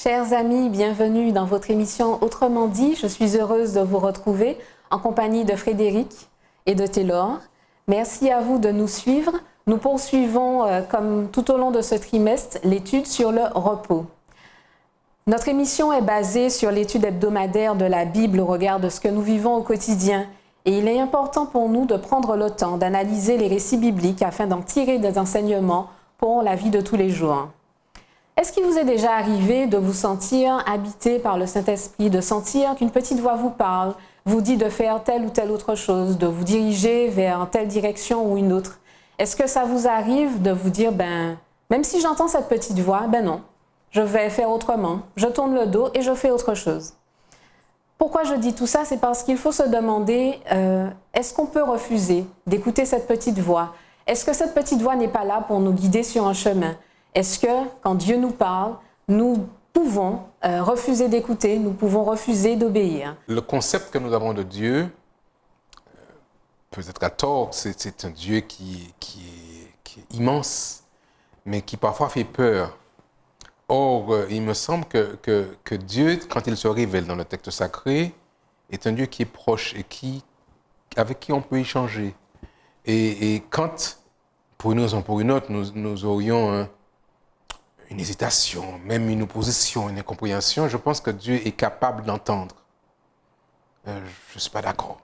Chers amis, bienvenue dans votre émission Autrement dit. Je suis heureuse de vous retrouver en compagnie de Frédéric et de Taylor. Merci à vous de nous suivre. Nous poursuivons, comme tout au long de ce trimestre, l'étude sur le repos. Notre émission est basée sur l'étude hebdomadaire de la Bible au regard de ce que nous vivons au quotidien. Et il est important pour nous de prendre le temps d'analyser les récits bibliques afin d'en tirer des enseignements pour la vie de tous les jours. Est-ce qu'il vous est déjà arrivé de vous sentir habité par le Saint-Esprit, de sentir qu'une petite voix vous parle, vous dit de faire telle ou telle autre chose, de vous diriger vers telle direction ou une autre? Est-ce que ça vous arrive de vous dire, même si j'entends cette petite voix, non, je vais faire autrement, je tourne le dos et je fais autre chose? Pourquoi je dis tout ça? C'est parce qu'il faut se demander, est-ce qu'on peut refuser d'écouter cette petite voix? Est-ce que cette petite voix n'est pas là pour nous guider sur un chemin? Est-ce que, quand Dieu nous parle, nous pouvons refuser d'écouter, nous pouvons refuser d'obéir? Le concept que nous avons de Dieu, peut-être à tort, c'est un Dieu qui est immense, mais qui parfois fait peur. Or, il me semble que Dieu, quand il se révèle dans le texte sacré, est un Dieu qui est proche et avec qui on peut échanger. Et quand, pour une raison ou pour une autre, nous aurions une hésitation, même une opposition, une incompréhension, je pense que Dieu est capable d'entendre. Je ne suis pas d'accord.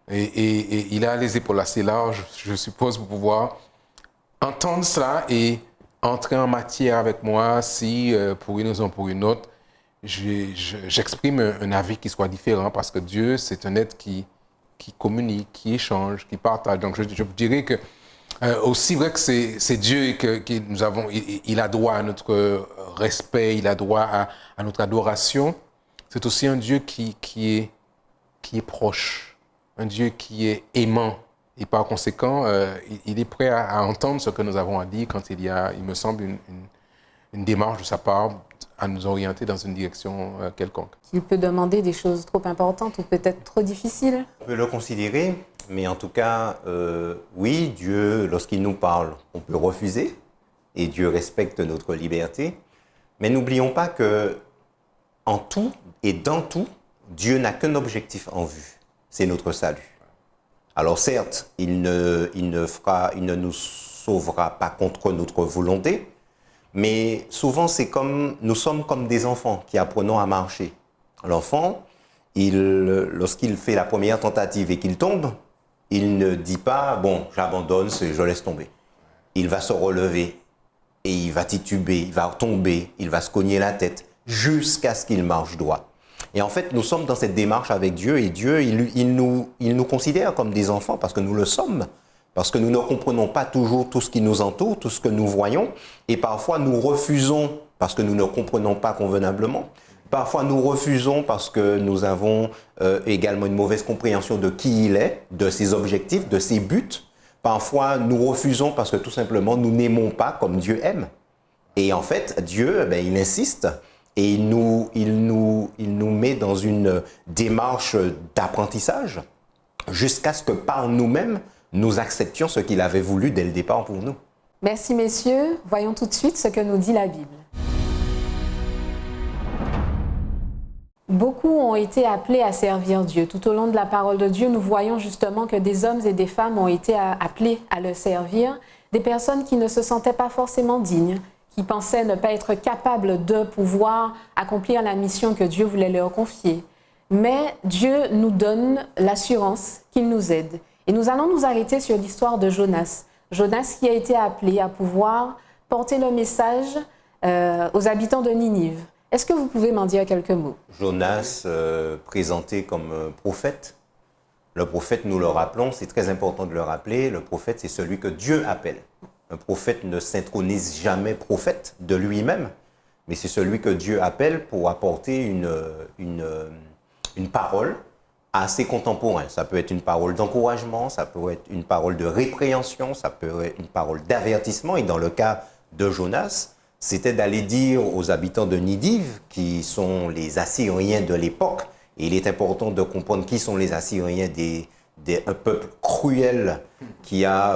Et il a les épaules assez larges, je suppose, pour pouvoir entendre cela et entrer en matière avec moi si, pour une raison ou pour une autre, j'exprime un avis qui soit différent, parce que Dieu, c'est un être qui communique, qui échange, qui partage. Donc je dirais que aussi vrai que c'est Dieu et que nous avons, il a droit à notre respect, il a droit à notre adoration, c'est aussi un Dieu qui est proche, un Dieu qui est aimant. Et par conséquent, il est prêt à entendre ce que nous avons à dire quand il y a, il me semble, une démarche de sa part à nous orienter dans une direction quelconque. Il peut demander des choses trop importantes ou peut-être trop difficiles? On peut le considérer, mais en tout cas, oui, Dieu, lorsqu'il nous parle, on peut refuser, et Dieu respecte notre liberté. Mais n'oublions pas que en tout et dans tout, Dieu n'a qu'un objectif en vue, c'est notre salut. Alors certes, il ne nous sauvera pas contre notre volonté, mais souvent nous sommes comme des enfants qui apprenons à marcher. L'enfant, lorsqu'il fait la première tentative et qu'il tombe, il ne dit pas « bon, j'abandonne, je laisse tomber ». Il va se relever et il va tituber, il va tomber, il va se cogner la tête jusqu'à ce qu'il marche droit. Et en fait, nous sommes dans cette démarche avec Dieu, et Dieu, il nous considère comme des enfants parce que nous le sommes, parce que nous ne comprenons pas toujours tout ce qui nous entoure, tout ce que nous voyons, et parfois nous refusons parce que nous ne comprenons pas convenablement. Parfois nous refusons parce que nous avons également une mauvaise compréhension de qui il est, de ses objectifs, de ses buts. Parfois nous refusons parce que tout simplement nous n'aimons pas comme Dieu aime. Et en fait, Dieu, il insiste. Et il nous met dans une démarche d'apprentissage jusqu'à ce que par nous-mêmes, nous acceptions ce qu'il avait voulu dès le départ pour nous. Merci messieurs. Voyons tout de suite ce que nous dit la Bible. Beaucoup ont été appelés à servir Dieu. Tout au long de la parole de Dieu, nous voyons justement que des hommes et des femmes ont été appelés à le servir, des personnes qui ne se sentaient pas forcément dignes, qui pensaient ne pas être capables de pouvoir accomplir la mission que Dieu voulait leur confier. Mais Dieu nous donne l'assurance qu'il nous aide. Et nous allons nous arrêter sur l'histoire de Jonas. Jonas qui a été appelé à pouvoir porter le message aux habitants de Ninive. Est-ce que vous pouvez m'en dire quelques mots? Jonas, présenté comme prophète. Le prophète, nous le rappelons, c'est très important de le rappeler, le prophète, c'est celui que Dieu appelle. Un prophète ne s'intronise jamais prophète de lui-même, mais c'est celui que Dieu appelle pour apporter une parole à ses contemporains. Ça peut être une parole d'encouragement, ça peut être une parole de répréhension, ça peut être une parole d'avertissement. Et dans le cas de Jonas, c'était d'aller dire aux habitants de Ninive, qui sont les Assyriens de l'époque, et il est important de comprendre qui sont les Assyriens, un peuple cruel qui a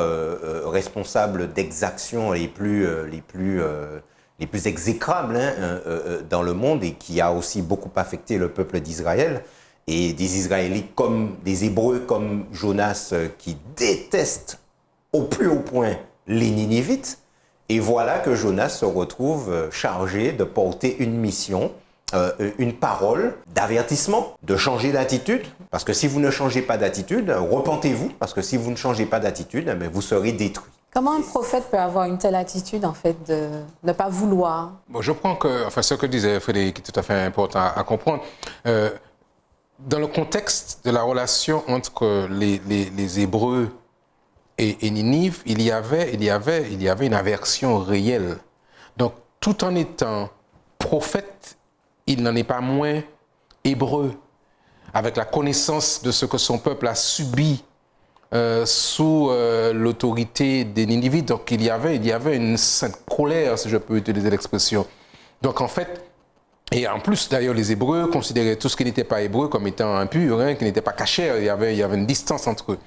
responsable d'exactions les plus les plus exécrables dans le monde et qui a aussi beaucoup affecté le peuple d'Israël. Et des Israélites comme des Hébreux comme Jonas qui détestent au plus haut point les Ninivites. Et voilà que Jonas se retrouve chargé de porter une mission, une parole d'avertissement, de changer d'attitude. Parce que si vous ne changez pas d'attitude, repentez-vous. Parce que si vous ne changez pas d'attitude, vous serez détruits. Comment un prophète peut avoir une telle attitude, en fait, de ne pas vouloir? Bon, je prends que, enfin, ce que disait Frédéric est tout à fait important à comprendre. Dans le contexte de la relation entre les Hébreux et Ninive, il y avait une aversion réelle. Donc, tout en étant prophète, il n'en est pas moins hébreu, avec la connaissance de ce que son peuple a subi sous l'autorité des Ninivites. Donc, il y avait une sainte colère, si je peux utiliser l'expression. Donc, en fait, et en plus, d'ailleurs, les Hébreux considéraient tout ce qui n'était pas hébreu comme étant impur, qui n'était pas caché. Il y avait une distance entre eux.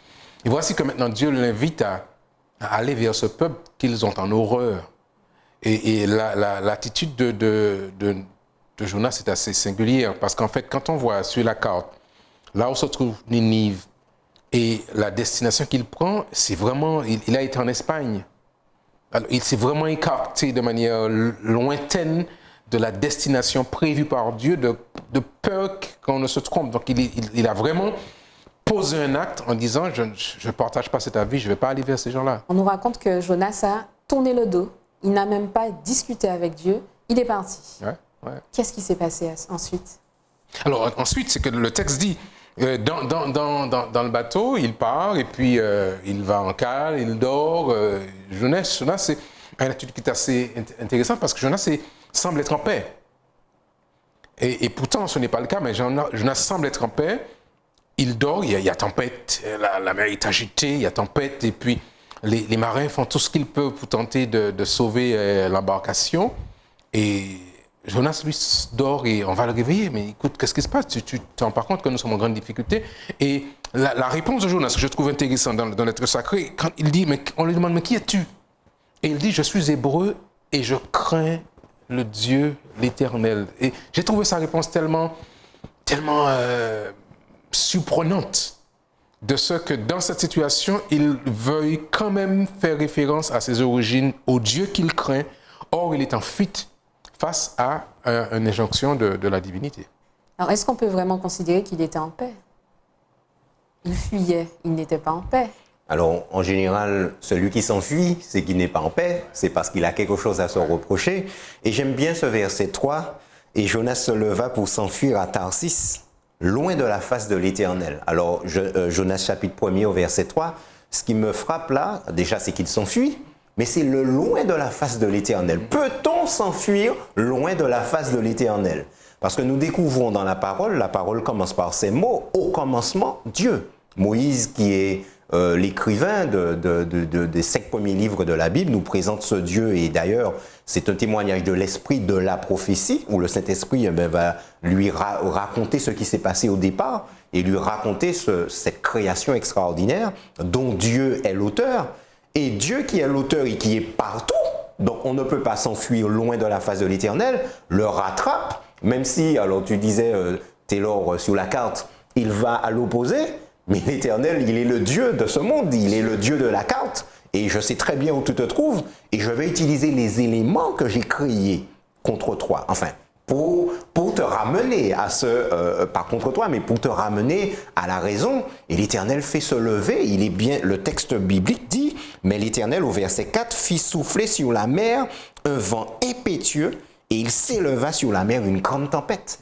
Et voici que maintenant Dieu l'invite à aller vers ce peuple qu'ils ont en horreur. Et l'attitude de Jonas est assez singulière, parce qu'en fait, quand on voit sur la carte, là où se trouve Ninive, et la destination qu'il prend, c'est vraiment, il a été en Espagne. Alors, il s'est vraiment écarté de manière lointaine de la destination prévue par Dieu, de peur qu'on ne se trompe. Donc il a vraiment posé un acte en disant « je ne partage pas cet avis, je ne vais pas aller vers ces gens-là ». On nous raconte que Jonas a tourné le dos, il n'a même pas discuté avec Dieu, il est parti. Ouais. Qu'est-ce qui s'est passé ensuite? Alors ensuite, c'est que le texte dit, dans le bateau, il part et puis il va en cale, il dort. Jonas, c'est une attitude qui est assez intéressante parce que Jonas semble être en paix. Et pourtant, ce n'est pas le cas, mais Jonas semble être en paix. Il dort, il y a tempête, la mer est agitée, il y a tempête, et puis les marins font tout ce qu'ils peuvent pour tenter de sauver l'embarcation. Et Jonas, lui, dort et on va le réveiller. Mais écoute, qu'est-ce qui se passe? Tu te rends pas compte que nous sommes en grande difficulté? Et la réponse de Jonas, que je trouve intéressante dans l'être sacré, quand il dit, on lui demande, mais qui es-tu? Et il dit, je suis hébreu et je crains le Dieu, l'Éternel. Et j'ai trouvé sa réponse tellement surprenante de ce que dans cette situation, il veuille quand même faire référence à ses origines, au Dieu qu'il craint. Or, il est en fuite face à une injonction de la divinité. Alors, est-ce qu'on peut vraiment considérer qu'il était en paix? Il fuyait, il n'était pas en paix. Alors, en général, celui qui s'enfuit, c'est qu'il n'est pas en paix, c'est parce qu'il a quelque chose à se reprocher. Et j'aime bien ce verset 3. Et Jonas se leva pour s'enfuir à Tarsis, loin de la face de l'Éternel. Alors, Jonas chapitre 1er au verset 3, ce qui me frappe là, déjà, c'est qu'il s'enfuit, mais c'est le loin de la face de l'Éternel. Peut-on s'enfuir loin de la face de l'Éternel? Parce que nous découvrons dans la parole commence par ces mots, au commencement, Dieu. Moïse, qui est l'écrivain des 5 premiers livres de la Bible, nous présente ce Dieu, et d'ailleurs, c'est un témoignage de l'esprit de la prophétie, où le Saint-Esprit va lui raconter ce qui s'est passé au départ, et lui raconter cette création extraordinaire dont Dieu est l'auteur. Et Dieu qui est l'auteur et qui est partout, donc on ne peut pas s'enfuir loin de la face de l'Éternel, le rattrape, même si, alors tu disais, Taylor, sur la carte, il va à l'opposé, mais l'Éternel, il est le Dieu de ce monde, il est le Dieu de la carte, et je sais très bien où tu te trouves, et je vais utiliser les éléments que j'ai créés contre toi, enfin, pour te ramener à pas contre toi, mais pour te ramener à la raison. Et l'Éternel fait se lever, il est bien, le texte biblique dit, mais l'Éternel au verset 4 fit souffler sur la mer un vent impétueux, et il s'éleva sur la mer une grande tempête.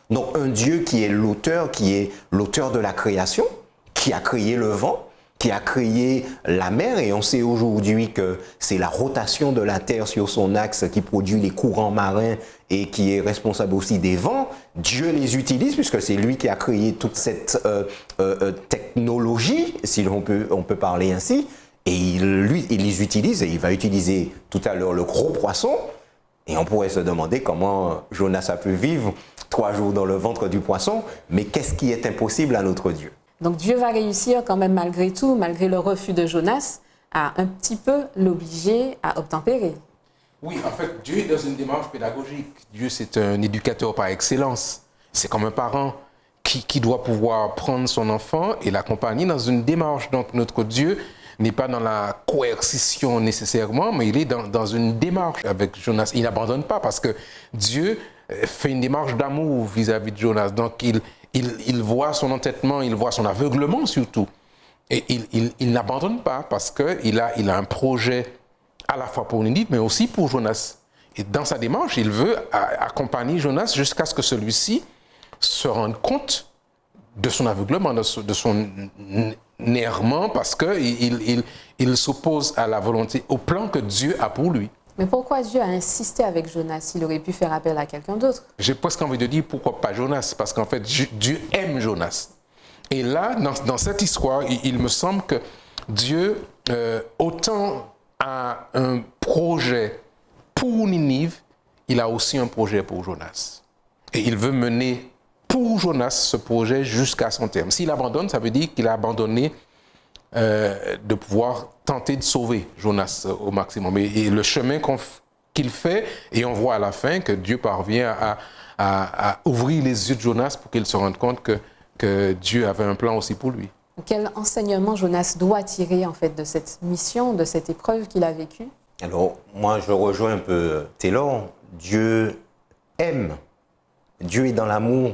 Donc un Dieu qui est l'auteur de la création, qui a créé le vent, qui a créé la mer, et on sait aujourd'hui que c'est la rotation de la Terre sur son axe qui produit les courants marins et qui est responsable aussi des vents. Dieu les utilise puisque c'est lui qui a créé toute cette technologie, si on peut parler ainsi, et il les utilise, et il va utiliser tout à l'heure le gros poisson. Et on pourrait se demander comment Jonas a pu vivre 3 jours dans le ventre du poisson, mais qu'est-ce qui est impossible à notre Dieu? Donc Dieu va réussir quand même malgré tout, malgré le refus de Jonas, à un petit peu l'obliger à obtempérer. Oui, en fait, Dieu est dans une démarche pédagogique. Dieu, c'est un éducateur par excellence. C'est comme un parent qui doit pouvoir prendre son enfant et l'accompagner dans une démarche. Donc, notre Dieu n'est pas dans la coercition nécessairement, mais il est dans une démarche avec Jonas. Il n'abandonne pas parce que Dieu fait une démarche d'amour vis-à-vis de Jonas. Donc, il voit son entêtement, il voit son aveuglement surtout. Et il n'abandonne pas parce qu'il a un projet à la fois pour Ninive, mais aussi pour Jonas. Et dans sa démarche, il veut accompagner Jonas jusqu'à ce que celui-ci se rende compte de son aveuglement, de son errement, parce qu'il s'oppose à la volonté, au plan que Dieu a pour lui. Mais pourquoi Dieu a insisté avec Jonas? Il aurait pu faire appel à quelqu'un d'autre. J'ai presque envie de dire pourquoi pas Jonas, parce qu'en fait, Dieu aime Jonas. Et là, dans cette histoire, il me semble que Dieu, autant a un projet pour Ninive, il a aussi un projet pour Jonas. Et il veut mener pour Jonas ce projet jusqu'à son terme. S'il abandonne, ça veut dire qu'il a abandonné de pouvoir tenter de sauver Jonas au maximum. Et le chemin qu'il fait, et on voit à la fin que Dieu parvient à ouvrir les yeux de Jonas pour qu'il se rende compte que Dieu avait un plan aussi pour lui. Quel enseignement Jonas doit tirer en fait de cette mission, de cette épreuve qu'il a vécue? Alors, moi, je rejoins un peu Taylor. Dieu aime. Dieu est dans l'amour.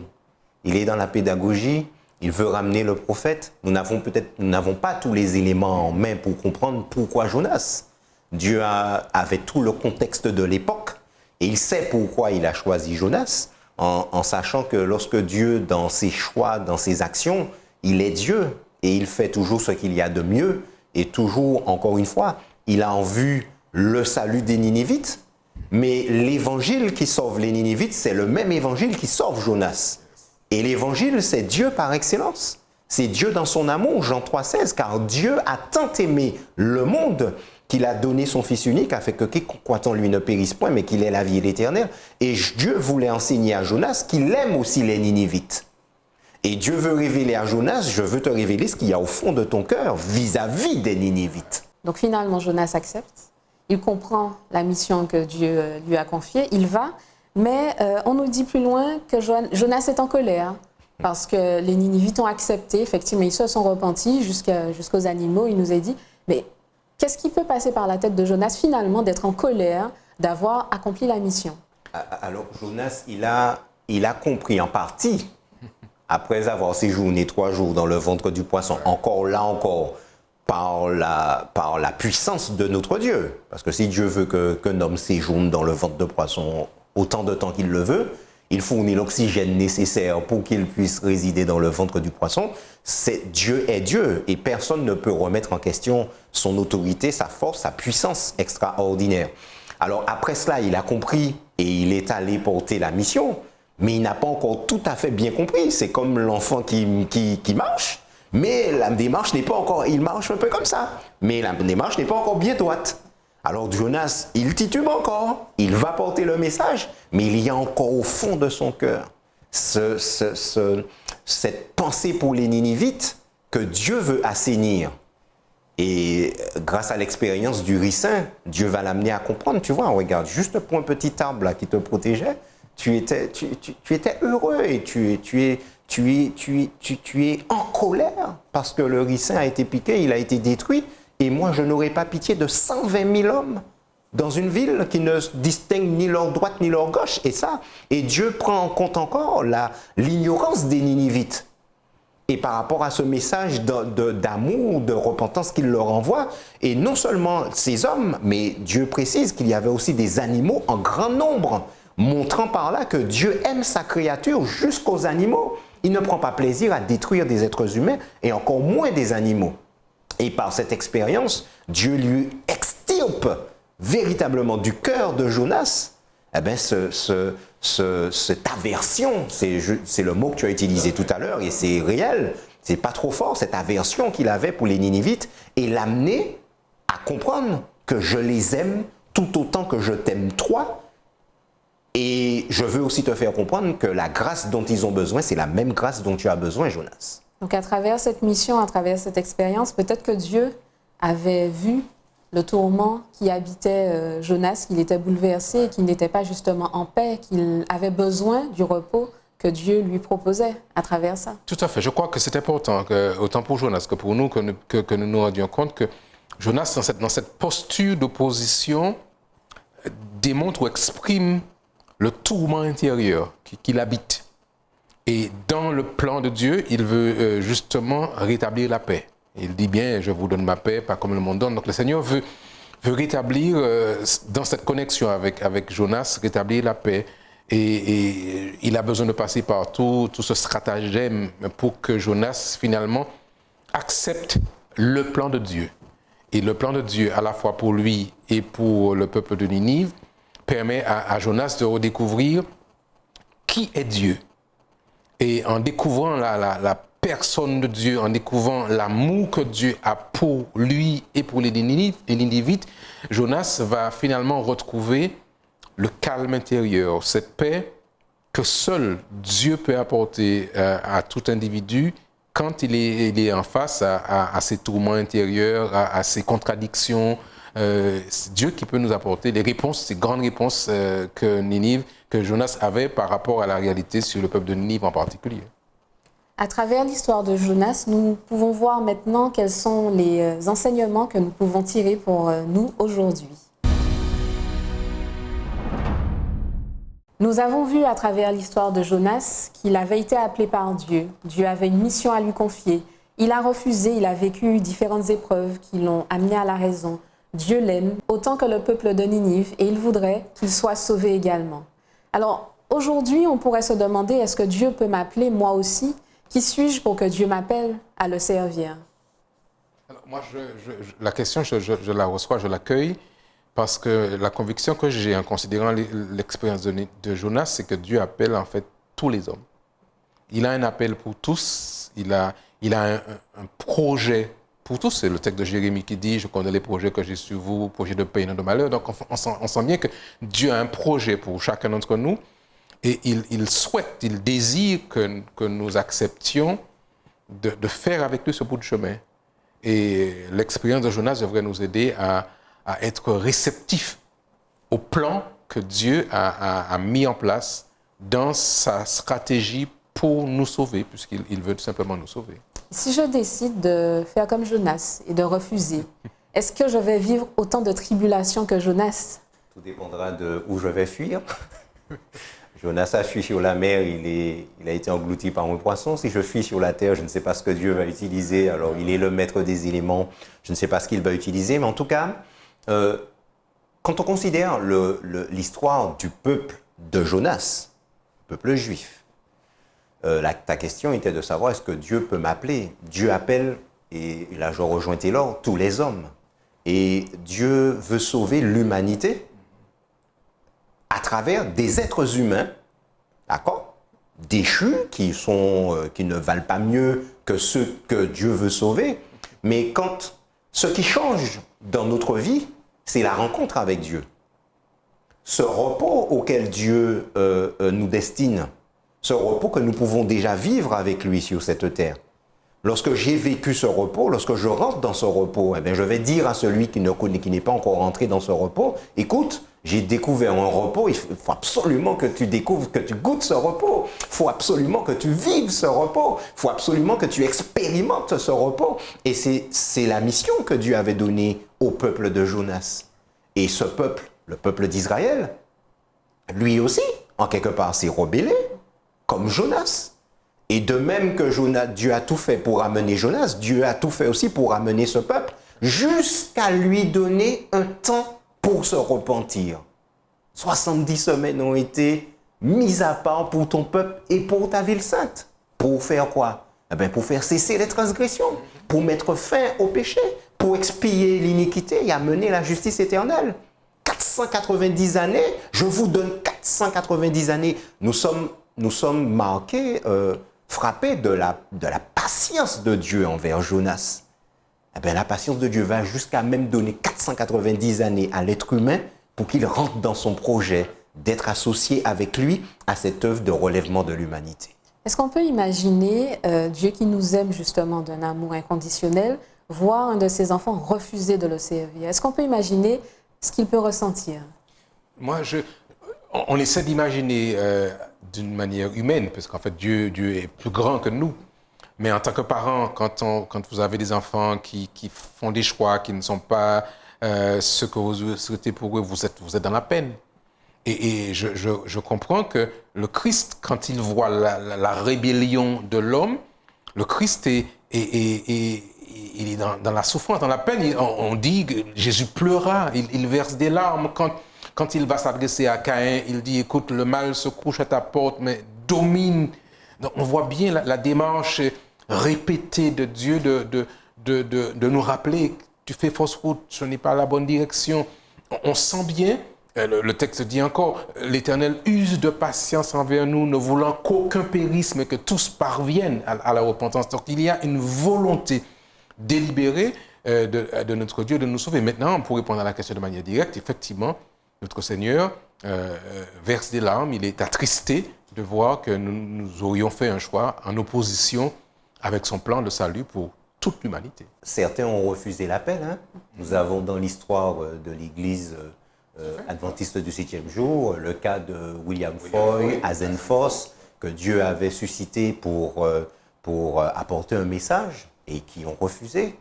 Il est dans la pédagogie. Il veut ramener le prophète. Nous n'avons pas tous les éléments en main pour comprendre pourquoi Jonas. Dieu avait tout le contexte de l'époque et il sait pourquoi il a choisi Jonas, en sachant que lorsque Dieu, dans ses choix, dans ses actions, il est Dieu et il fait toujours ce qu'il y a de mieux et toujours, encore une fois, il a en vue le salut des Ninivites. Mais l'évangile qui sauve les Ninivites, c'est le même évangile qui sauve Jonas. Et l'évangile, c'est Dieu par excellence. C'est Dieu dans son amour, Jean 3,16, car Dieu a tant aimé le monde qu'il a donné son Fils unique, afin que quiconque croit en lui ne périsse point, mais qu'il ait la vie éternelle. Et Dieu voulait enseigner à Jonas qu'il aime aussi les Ninivites. Et Dieu veut révéler à Jonas, je veux te révéler ce qu'il y a au fond de ton cœur vis-à-vis des Ninivites. Donc finalement, Jonas accepte. Il comprend la mission que Dieu lui a confiée. Il va, mais on nous dit plus loin que Jonas est en colère parce que les Ninivites ont accepté. Effectivement, ils se sont repentis jusqu'aux animaux. Il nous est dit, mais qu'est-ce qui peut passer par la tête de Jonas finalement d'être en colère, d'avoir accompli la mission? Alors Jonas, il a compris en partie, après avoir séjourné 3 jours dans le ventre du poisson, encore, par la puissance de notre Dieu. Parce que si Dieu veut qu'un homme séjourne dans le ventre de poisson autant de temps qu'il le veut, il fournit l'oxygène nécessaire pour qu'il puisse résider dans le ventre du poisson. Dieu est Dieu et personne ne peut remettre en question son autorité, sa force, sa puissance extraordinaire. Alors après cela, il a compris et il est allé porter la mission, mais il n'a pas encore tout à fait bien compris. C'est comme l'enfant qui marche. Mais la démarche n'est pas encore, il marche un peu comme ça, mais la démarche n'est pas encore bien droite. Alors Jonas, il titube encore, il va porter le message, mais il y a encore au fond de son cœur cette pensée pour les Ninivites que Dieu veut assainir. Et grâce à l'expérience du ricin, Dieu va l'amener à comprendre. Tu vois, regarde, juste pour un petit arbre là qui te protégeait, tu étais heureux et tu es en colère parce que le ricin a été piqué, il a été détruit. Et moi, je n'aurais pas pitié de 120 000 hommes dans une ville qui ne distingue ni leur droite ni leur gauche. Et Dieu prend en compte encore l'ignorance des Ninivites. Et par rapport à ce message d'amour, de repentance qu'il leur envoie, et non seulement ces hommes, mais Dieu précise qu'il y avait aussi des animaux en grand nombre, montrant par là que Dieu aime sa créature jusqu'aux animaux. Il ne prend pas plaisir à détruire des êtres humains et encore moins des animaux. Et par cette expérience, Dieu lui extirpe véritablement du cœur de Jonas cette aversion, c'est le mot que tu as utilisé tout à l'heure et c'est réel, c'est pas trop fort, cette aversion qu'il avait pour les Ninivites et l'amener à comprendre que je les aime tout autant que je t'aime toi. Et je veux aussi te faire comprendre que la grâce dont ils ont besoin, c'est la même grâce dont tu as besoin, Jonas. Donc à travers cette mission, à travers cette expérience, peut-être que Dieu avait vu le tourment qui habitait Jonas, qu'il était bouleversé et qu'il n'était pas justement en paix, qu'il avait besoin du repos que Dieu lui proposait à travers ça. Tout à fait. Je crois que c'est important, autant pour Jonas que pour nous, que nous rendions compte que Jonas, dans cette posture d'opposition, démontre ou exprime le tourment intérieur qu'il habite. Et dans le plan de Dieu, il veut justement rétablir la paix. Il dit bien, je vous donne ma paix, pas comme le monde donne. Donc le Seigneur veut rétablir, dans cette connexion avec Jonas, rétablir la paix. Et il a besoin de passer par tout ce stratagème pour que Jonas, finalement, accepte le plan de Dieu. Et le plan de Dieu, à la fois pour lui et pour le peuple de Ninive, permet à Jonas de redécouvrir qui est Dieu. Et en découvrant la personne de Dieu, en découvrant l'amour que Dieu a pour lui et pour les Ninivites, Jonas va finalement retrouver le calme intérieur, cette paix que seul Dieu peut apporter à tout individu quand il est en face à ses tourments intérieurs, à ses contradictions. C'est Dieu qui peut nous apporter les réponses, ces grandes réponses que Jonas avait par rapport à la réalité sur le peuple de Ninive en particulier. À travers l'histoire de Jonas, nous pouvons voir maintenant quels sont les enseignements que nous pouvons tirer pour nous aujourd'hui. Nous avons vu à travers l'histoire de Jonas qu'il avait été appelé par Dieu. Dieu avait une mission à lui confier. Il a refusé, il a vécu différentes épreuves qui l'ont amené à la raison. Dieu l'aime autant que le peuple de Ninive et il voudrait qu'il soit sauvé également. Alors aujourd'hui, on pourrait se demander, est-ce que Dieu peut m'appeler moi aussi? Qui suis-je pour que Dieu m'appelle à le servir? Alors, moi, la question, je la reçois, je l'accueille. Parce que la conviction que j'ai en considérant l'expérience de Jonas, c'est que Dieu appelle en fait tous les hommes. Il a un appel pour tous, il a un projet pour tous. C'est le texte de Jérémie qui dit « Je connais les projets que j'ai sur vous, projets de paix et non de malheur ». Donc on sent bien que Dieu a un projet pour chacun d'entre nous et il souhaite, il désire que nous acceptions de faire avec lui ce bout de chemin. Et l'expérience de Jonas devrait nous aider à être réceptif au plan que Dieu a mis en place dans sa stratégie pour nous sauver, puisqu'il veut tout simplement nous sauver. Si je décide de faire comme Jonas et de refuser, est-ce que je vais vivre autant de tribulations que Jonas? Tout dépendra de où je vais fuir. Jonas a fui sur la mer, il a été englouti par un poisson. Si je fuis sur la terre, je ne sais pas ce que Dieu va utiliser. Alors, il est le maître des éléments, je ne sais pas ce qu'il va utiliser. Mais en tout cas, quand on considère l'histoire du peuple de Jonas, le peuple juif, ta question était de savoir est-ce que Dieu peut m'appeler? Dieu appelle, et là je rejoins Taylor, tous les hommes. Et Dieu veut sauver l'humanité à travers des êtres humains, d'accord, déchus, qui ne valent pas mieux que ceux que Dieu veut sauver. Mais ce qui change dans notre vie, c'est la rencontre avec Dieu. Ce repos auquel Dieu nous destine, ce repos que nous pouvons déjà vivre avec lui sur cette terre. Lorsque j'ai vécu ce repos, lorsque je rentre dans ce repos, eh bien, je vais dire à celui qui n'est pas encore rentré dans ce repos, écoute, j'ai découvert un repos, il faut absolument que tu découvres, que tu goûtes ce repos. Il faut absolument que tu vives ce repos. Il faut absolument que tu expérimentes ce repos. Et c'est la mission que Dieu avait donnée au peuple de Jonas. Et ce peuple, le peuple d'Israël, lui aussi, en quelque part, s'est rebellé, comme Jonas. Et de même que Dieu a tout fait pour amener Jonas, Dieu a tout fait aussi pour amener ce peuple, jusqu'à lui donner un temps pour se repentir. 70 semaines ont été mises à part pour ton peuple et pour ta ville sainte. Pour faire quoi? Eh bien, pour faire cesser les transgressions, pour mettre fin au péché, pour expier l'iniquité et amener la justice éternelle. 490 années, je vous donne 490 années. Nous sommes marqués, frappés de la patience de Dieu envers Jonas. Eh bien, la patience de Dieu va jusqu'à même donner 490 années à l'être humain pour qu'il rentre dans son projet d'être associé avec lui à cette œuvre de relèvement de l'humanité. Est-ce qu'on peut imaginer Dieu qui nous aime justement d'un amour inconditionnel voir un de ses enfants refuser de le servir? Est-ce qu'on peut imaginer ce qu'il peut ressentir? Moi, on essaie d'imaginer d'une manière humaine, parce qu'en fait, Dieu est plus grand que nous. Mais en tant que parent, quand vous avez des enfants qui font des choix qui ne sont pas ce que vous souhaitez pour eux, vous êtes dans la peine. Et je comprends que le Christ, quand il voit la rébellion de l'homme, le Christ il est dans la souffrance, dans la peine. On dit que Jésus pleura, il verse des larmes. Quand il va s'adresser à Caïn, il dit, écoute, le mal se couche à ta porte, mais domine. Donc on voit bien la démarche répétée de Dieu de nous rappeler, tu fais fausse route, ce n'est pas la bonne direction. On sent bien, le texte dit encore, l'Éternel use de patience envers nous, ne voulant qu'aucun périsse, mais que tous parviennent à la repentance. Donc il y a une volonté délibérée de notre Dieu de nous sauver. Maintenant, pour répondre à la question de manière directe, effectivement, notre Seigneur verse des larmes, il est attristé de voir que nous aurions fait un choix en opposition avec son plan de salut pour toute l'humanité. Certains ont refusé l'appel. Hein. Nous avons dans l'histoire de l'Église adventiste du 7e jour le cas de William Foy, Hazen-Foss, que Dieu avait suscité pour apporter un message et qui ont refusé.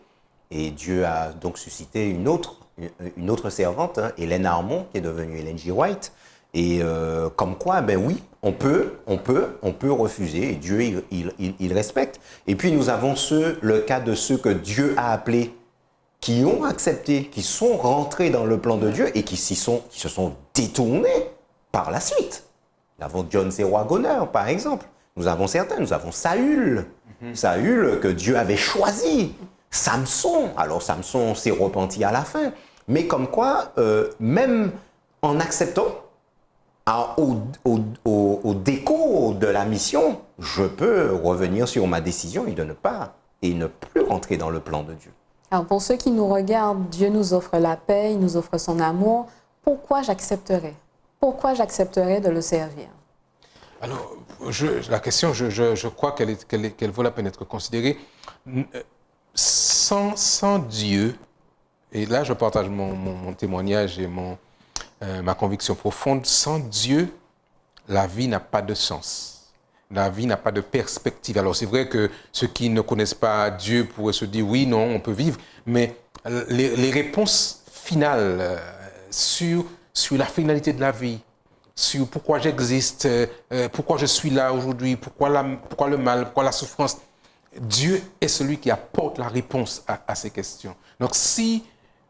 Et Dieu a donc suscité une autre servante, hein, Hélène Armand, qui est devenue Hélène G. White. Et comme quoi, ben oui, on peut refuser, et Dieu, il respecte. Et puis nous avons le cas de ceux que Dieu a appelés, qui ont accepté, qui sont rentrés dans le plan de Dieu et qui se sont détournés par la suite. Nous avons John C. Wagoner, par exemple. Nous avons certains, nous avons Saül. Saül que Dieu avait choisi. Samson, alors Samson s'est repenti à la fin. Mais comme quoi, même en acceptant, au décours de la mission, je peux revenir sur ma décision et ne plus rentrer dans le plan de Dieu. Alors pour ceux qui nous regardent, Dieu nous offre la paix, il nous offre son amour. Pourquoi j'accepterais? Pourquoi j'accepterais de le servir? Alors, la question, je crois qu'elle vaut la peine d'être considérée. Sans Dieu, et là je partage mon témoignage et ma conviction profonde, sans Dieu, la vie n'a pas de sens. La vie n'a pas de perspective. Alors c'est vrai que ceux qui ne connaissent pas Dieu pourraient se dire oui, non, on peut vivre, mais les réponses finales sur la finalité de la vie, sur pourquoi j'existe, pourquoi je suis là aujourd'hui, pourquoi le mal, pourquoi la souffrance, Dieu est celui qui apporte la réponse à ces questions. Donc si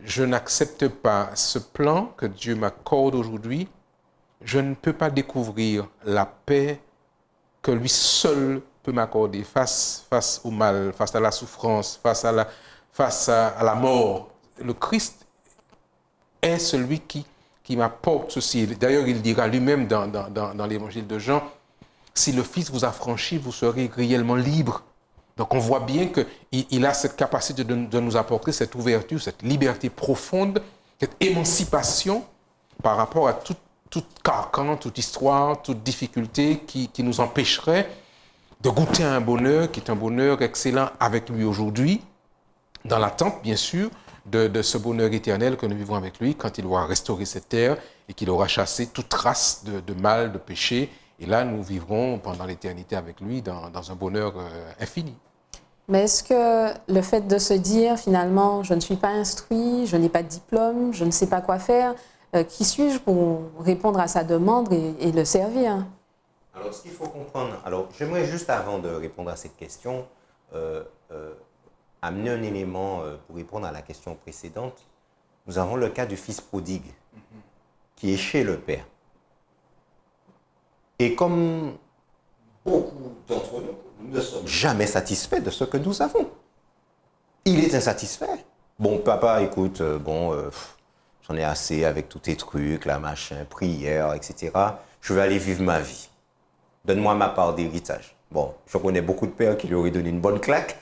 je n'accepte pas ce plan que Dieu m'accorde aujourd'hui, je ne peux pas découvrir la paix que lui seul peut m'accorder face au mal, face à la souffrance, face à la mort. Le Christ est celui qui m'apporte ceci. D'ailleurs, il dira lui-même dans l'évangile de Jean, « Si le Fils vous a franchi, vous serez réellement libre. » Donc on voit bien qu'il a cette capacité de nous apporter cette ouverture, cette liberté profonde, cette émancipation par rapport à tout carcan, toute histoire, toute difficulté qui nous empêcherait de goûter à un bonheur qui est un bonheur excellent avec lui aujourd'hui, dans l'attente bien sûr de ce bonheur éternel que nous vivons avec lui quand il aura restauré cette terre et qu'il aura chassé toute trace de mal, de péché. Et là, nous vivrons pendant l'éternité avec lui dans un bonheur infini. Mais est-ce que le fait de se dire finalement, je ne suis pas instruit, je n'ai pas de diplôme, je ne sais pas quoi faire, qui suis-je pour répondre à sa demande et le servir? Alors, ce qu'il faut comprendre, j'aimerais juste avant de répondre à cette question, amener un élément pour répondre à la question précédente. Nous avons le cas du fils prodigue qui est chez le père. Et comme beaucoup d'entre nous ne sommes jamais satisfaits de ce que nous avons. Il est insatisfait. Bon, papa, écoute, j'en ai assez avec tous tes trucs, la machin, prière, etc. Je vais aller vivre ma vie. Donne-moi ma part d'héritage. Bon, je connais beaucoup de pères qui lui auraient donné une bonne claque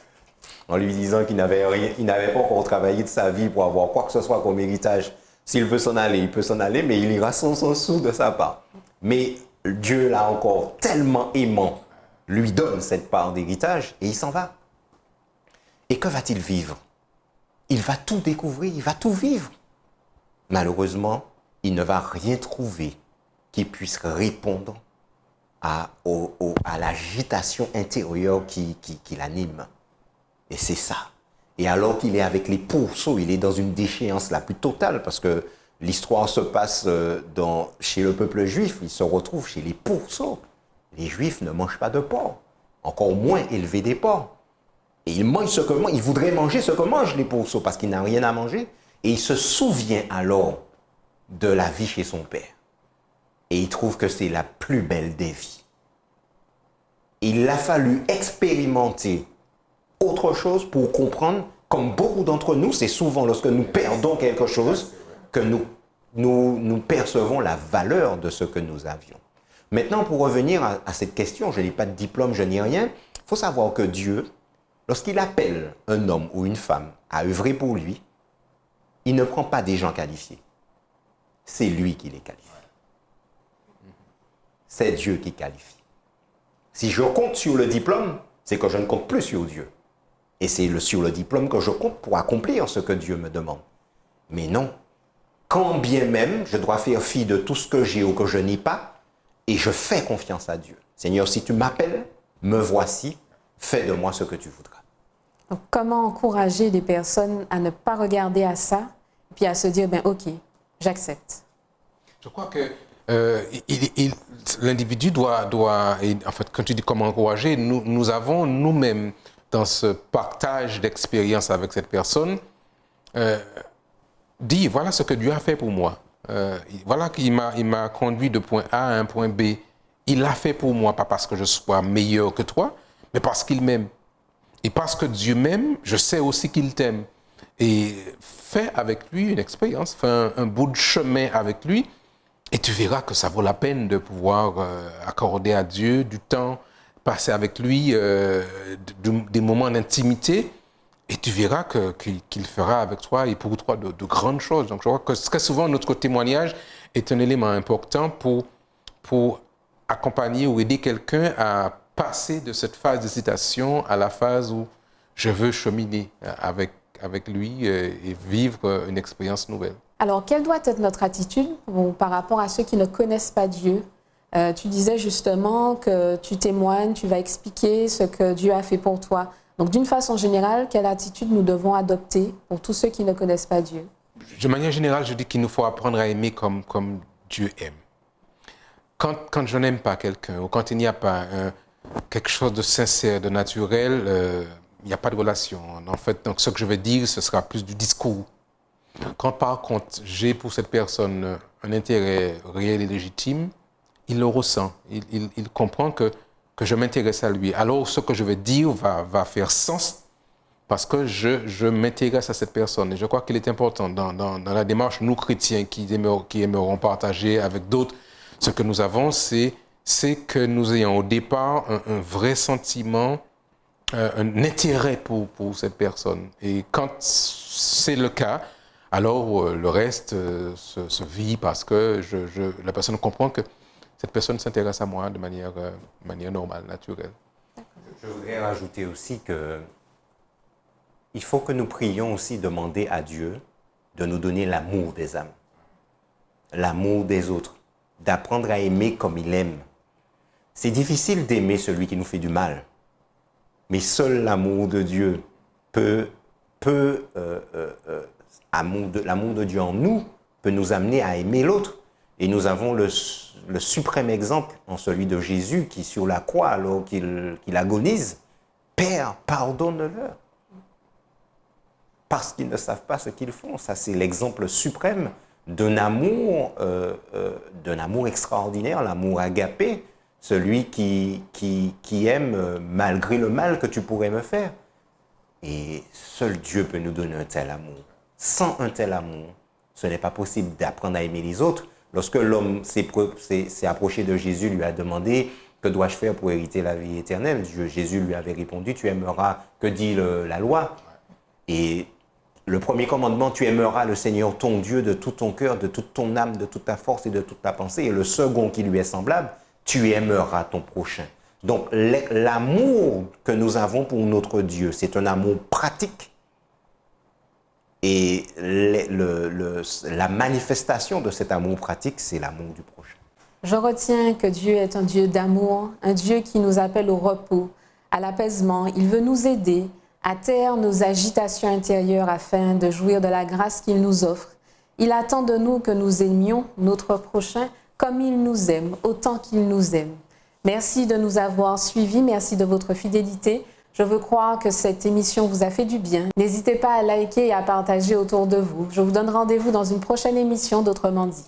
en lui disant qu'il n'avait pas encore travaillé de sa vie pour avoir quoi que ce soit comme héritage. S'il veut s'en aller, il peut s'en aller, mais il ira sans sou de sa part. Mais Dieu, là encore, tellement aimant, lui donne cette part d'héritage et il s'en va. Et que va-t-il vivre? il va tout découvrir, il va tout vivre. Malheureusement, il ne va rien trouver qui puisse répondre à l'agitation intérieure qui l'anime. Et c'est ça. Et alors qu'il est avec les pourceaux, il est dans une déchéance la plus totale, parce que l'histoire se passe chez le peuple juif, il se retrouve chez les pourceaux. Les Juifs ne mangent pas de porc, encore moins élever des porcs. Et il voudrait manger ce que mangent les pourceaux, parce qu'il n'a rien à manger. Et il se souvient alors de la vie chez son père. Et il trouve que c'est la plus belle des vies. Il a fallu expérimenter autre chose pour comprendre, comme beaucoup d'entre nous, c'est souvent lorsque nous perdons quelque chose que nous percevons la valeur de ce que nous avions. Maintenant, pour revenir à cette question, je n'ai pas de diplôme, je n'ai rien. Il faut savoir que Dieu, lorsqu'il appelle un homme ou une femme à œuvrer pour lui, il ne prend pas des gens qualifiés. C'est lui qui les qualifie. C'est Dieu qui qualifie. Si je compte sur le diplôme, c'est que je ne compte plus sur Dieu. Et c'est sur le diplôme que je compte pour accomplir ce que Dieu me demande. Mais non. Quand bien même je dois faire fi de tout ce que j'ai ou que je n'ai pas, et je fais confiance à Dieu. Seigneur, si tu m'appelles, me voici, fais de moi ce que tu voudras. Donc, comment encourager les personnes à ne pas regarder à ça, puis à se dire, ben ok, j'accepte. Je crois que l'individu doit, et en fait, quand tu dis comment encourager, nous avons nous-mêmes, dans ce partage d'expérience avec cette personne, dit, voilà ce que Dieu a fait pour moi. Voilà qu'il m'a conduit de point A à un point B. Il l'a fait pour moi, pas parce que je sois meilleur que toi, mais parce qu'il m'aime. Et parce que Dieu m'aime, je sais aussi qu'il t'aime. Et fais avec lui une expérience, fais un bout de chemin avec lui, et tu verras que ça vaut la peine de pouvoir accorder à Dieu du temps, passer avec lui des moments d'intimité, et tu verras qu'il fera avec toi et pour toi de grandes choses. Donc je crois que très souvent, notre témoignage est un élément important pour accompagner ou aider quelqu'un à passer de cette phase d'hésitation à la phase où je veux cheminer avec lui et vivre une expérience nouvelle. Alors, quelle doit être notre attitude par rapport à ceux qui ne connaissent pas Dieu? Tu disais justement que tu témoignes, tu vas expliquer ce que Dieu a fait pour toi. Donc, d'une façon générale, quelle attitude nous devons adopter pour tous ceux qui ne connaissent pas Dieu? De manière générale, je dis qu'il nous faut apprendre à aimer comme Dieu aime. Quand je n'aime pas quelqu'un ou quand il n'y a pas quelque chose de sincère, de naturel, il n'y a pas de relation. En fait, donc, ce que je vais dire, ce sera plus du discours. Quand par contre, j'ai pour cette personne un intérêt réel et légitime, il le ressent. Il comprend que je m'intéresse à lui. Alors, ce que je vais dire va faire sens parce que je m'intéresse à cette personne. Et je crois qu'il est important dans la démarche, nous chrétiens qui aimeront partager avec d'autres ce que nous avons, c'est que nous ayons au départ un vrai sentiment, un intérêt pour cette personne. Et quand c'est le cas, alors le reste se vit parce que la personne comprend que cette personne s'intéresse à moi de manière normale, naturelle. Je voudrais rajouter aussi que il faut que nous prions aussi demander à Dieu de nous donner l'amour des âmes, l'amour des autres, d'apprendre à aimer comme il aime. C'est difficile d'aimer celui qui nous fait du mal, mais seul l'amour de Dieu l'amour de Dieu en nous peut nous amener à aimer l'autre. Et nous avons le suprême exemple en celui de Jésus qui, sur la croix, alors qu'il agonise, « Père, pardonne-leur » parce qu'ils ne savent pas ce qu'ils font. Ça, c'est l'exemple suprême d'un amour extraordinaire, l'amour agapé, celui qui aime malgré le mal que tu pourrais me faire. Et seul Dieu peut nous donner un tel amour. Sans un tel amour, ce n'est pas possible d'apprendre à aimer les autres. Lorsque l'homme s'est approché de Jésus, lui a demandé « Que dois-je faire pour hériter la vie éternelle ?» Jésus lui avait répondu « Tu aimeras, que dit la loi ?» Et le premier commandement, tu aimeras le Seigneur ton Dieu de tout ton cœur, de toute ton âme, de toute ta force et de toute ta pensée. Et le second qui lui est semblable, tu aimeras ton prochain. Donc l'amour que nous avons pour notre Dieu, c'est un amour pratique. Et la manifestation de cet amour pratique, c'est l'amour du prochain. Je retiens que Dieu est un Dieu d'amour, un Dieu qui nous appelle au repos, à l'apaisement. Il veut nous aider à taire nos agitations intérieures afin de jouir de la grâce qu'il nous offre. Il attend de nous que nous aimions notre prochain comme il nous aime, autant qu'il nous aime. Merci de nous avoir suivis, merci de votre fidélité. Je veux croire que cette émission vous a fait du bien. N'hésitez pas à liker et à partager autour de vous. Je vous donne rendez-vous dans une prochaine émission d'Autrement dit.